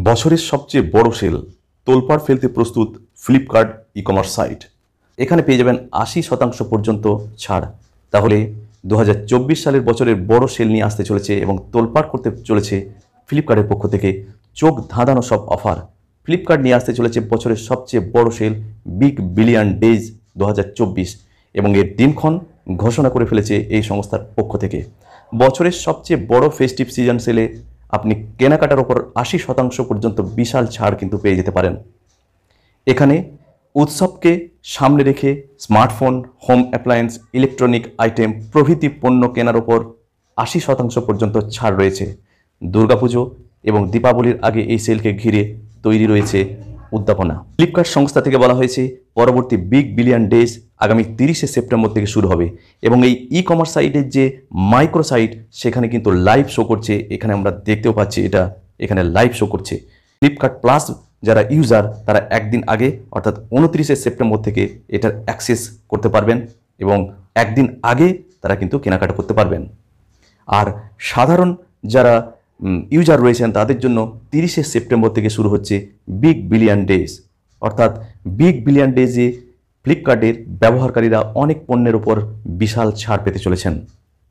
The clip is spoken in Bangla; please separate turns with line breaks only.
বছরের সবচেয়ে বড় সেল তোলপাড় ফেলতে প্রস্তুত ফ্লিপকার্ট ই কমার্স সাইট। এখানে পেয়ে যাবেন 80% পর্যন্ত ছাড়। তাহলে 2024 সালের বছরের বড় সেল নিয়ে আসতে চলেছে এবং তোলপাড় করতে চলেছে ফ্লিপকার্টের পক্ষ থেকে চোখ ধাঁধানো সব অফার। ফ্লিপকার্ট নিয়ে আসতে চলেছে বছরের সবচেয়ে বড় সেল বিগ বিলিয়ন ডেজ 2024 এবং এর দিনক্ষণ ঘোষণা করে ফেলেছে এই সংস্থার পক্ষ থেকে। বছরের সবচেয়ে বড় ফেস্টিভ সিজন সেলে আপনি কেনাকাটার ওপর 80% পর্যন্ত বিশাল ছাড় কিন্তু পেয়ে যেতে পারেন। এখানে উৎসবকে সামনে রেখে smartphone, home appliance, electronic item প্রভৃতি পণ্য কেনার ওপর 80% পর্যন্ত ছাড় রয়েছে। দুর্গাপুজো এবং দীপাবলির আগে এই সেলকে ঘিরে তৈরি রয়েছে উদ্যাপনা। ফ্লিপকার্ট সংস্থা থেকে বলা হয়েছে পরবর্তী বিগ বিলিয়ন ডেজ আগামী 30শে সেপ্টেম্বর থেকে শুরু হবে এবং এই ই কমার্স সাইটের যে মাইক্রো সাইট সেখানে কিন্তু লাইভ শো করছে। এখানে আমরা দেখতেও পাচ্ছি এটা এখানে লাইভ শো করছে। ফ্লিপকার্ট প্লাস যারা ইউজার তারা একদিন আগে অর্থাৎ 29শে সেপ্টেম্বর থেকে এটার অ্যাক্সেস করতে পারবেন এবং একদিন আগে তারা কিন্তু কেনাকাটা করতে পারবেন। আর সাধারণ যারা ইউজার রয়েছেন তাদের জন্য 30শে সেপ্টেম্বর থেকে শুরু হচ্ছে বিগ বিলিয়ন ডেজ। অর্থাৎ বিগ বিলিয়ন ডেজে ফ্লিপকার্টের ব্যবহারকারীরা অনেক পণ্যের উপর বিশাল ছাড় পেতে চলেছেন।